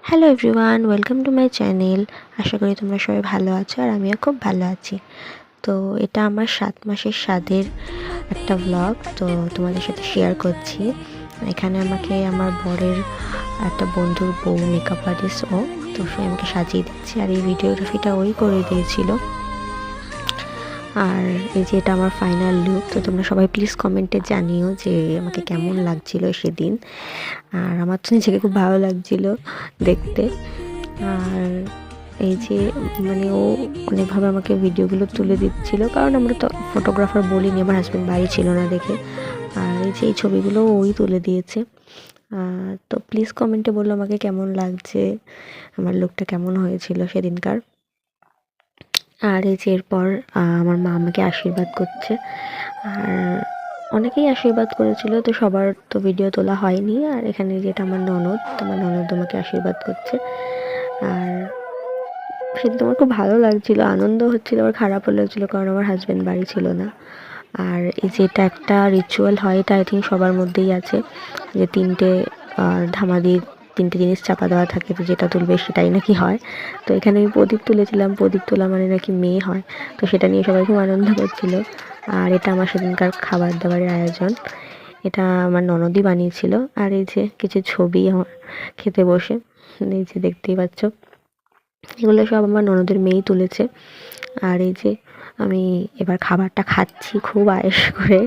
Hello everyone, welcome to my channel. আশা করি তোমরা সবাই ভালো আছো আর আমিও খুব ভালো আছি। তো এটা আমার 7 মাসের স্বাদের একটা ব্লগ, তো তোমাদের সাথে শেয়ার করছি। এখানে আমাকে আমার বরের একটা বন্ধুর বউ, মেকআপ আর্টিস্ট ও, তো সে আমাকে সাজিয়ে দিচ্ছে আর এই ভিডিওগ্রাফিটা ওই করে দিয়েছিল। আর এই যে এটা আমার ফাইনাল লুক। তো তোমরা সবাই প্লিজ কমেন্টে জানিও যে আমাকে কেমন লাগছিল সেদিন। আর আমার তো নিজেকে খুব ভালো লাগছিল দেখতে। আর এই যে ও অনেকভাবে আমাকে ভিডিওগুলো তুলে দিচ্ছিল, কারণ আমরা তো ফটোগ্রাফার বলিনি, আমার হাজব্যান্ড বাড়ি ছিল না দেখে। আর এই যে এই ছবিগুলো ওই তুলে দিয়েছে। তো প্লিজ কমেন্টে বললো আমাকে কেমন লাগছে, আমার লুকটা কেমন হয়েছিল সেদিনকার। আর এই যে এরপর আমার মা আমাকে আশীর্বাদ করছে। আর অনেকেই আশীর্বাদ করেছিল, তো সবার তো ভিডিও তোলা হয়নি। আর এখানে যেটা আমার ননদ, আমার ননদ আমাকে আশীর্বাদ করছে। আর সেদিন আমার খুব ভালো লাগছিল, আনন্দ হচ্ছিল, আবার খারাপও লাগছিল, কারণ আমার হাজব্যান্ড বাড়ি ছিল না। আর এই যে এটা একটা রিচুয়াল হয়, এটা আই থিঙ্ক সবার মধ্যেই আছে, যে তিনটে ধামা দিয়ে তিনটে জিনিস চাপা দেওয়া থাকে, তো যেটা তুলবে সেটাই নাকি হয়। তো এখানে আমি প্রদীপ তুলেছিলাম, প্রদীপ তোলা মানে নাকি মেয়ে হয়, তো সেটা নিয়ে সবাই খুব আনন্দ করছিল। আর এটা আমার সেদিনকার খাবার দাবারের আয়োজন, এটা আমার ননদই বানিয়েছিল। আর এই যে কিছু ছবি আমার খেতে বসে, এই যে দেখতেই পাচ্ছ, এগুলো সব আমার ননদের মেয়েই তুলেছে। আর এই যে আমি এবার খাবারটা খাচ্ছি খুব আয়েশ করে,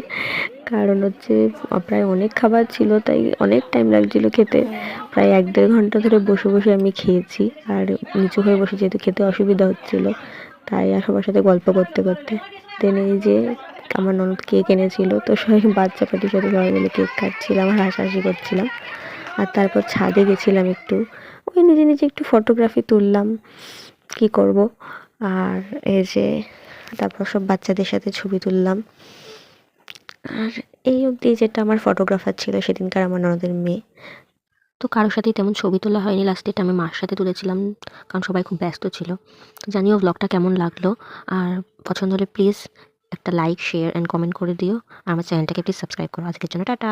কারণ হচ্ছে প্রায় অনেক খাবার ছিল, তাই অনেক টাইম লাগছিল খেতে। প্রায় 1-1.5 ঘন্টা ধরে বসে বসে আমি খেয়েছি, আর নিচু হয়ে বসে যেহেতু খেতে অসুবিধা হচ্ছিল, তাই আর সবার সাথে গল্প করতে করতে। দেন এই যে আমার ননদ কেক এনেছিল, তো সবাই বাচ্চা পাটির সাথে সবাই মিলে কেক কাটছিলাম আর হাসাহাসি করছিলাম। আর তারপর ছাদে গেছিলাম একটু, ওই নিজে নিজে একটু ফটোগ্রাফি তুললাম, কি করব। আর এই যে তারপর সব বাচ্চাদের সাথে ছবি তুললাম। আর এই অবধি যেটা আমার ফটোগ্রাফার ছিল সেদিনকার আমার ননদের মেয়ে। তো কারোর সাথেই তেমন ছবি তোলা হয়নি, লাস্টে এটা আমি মার সাথে তুলেছিলাম, কারণ সবাই খুব ব্যস্ত ছিল। তো জানিও ব্লগটা কেমন লাগলো, আর পছন্দ হলে প্লিজ একটা লাইক, শেয়ার অ্যান্ড কমেন্ট করে দিও। আর আমার চ্যানেলটাকে প্লিজ সাবস্ক্রাইব করো। আজকের জন্য টাটা।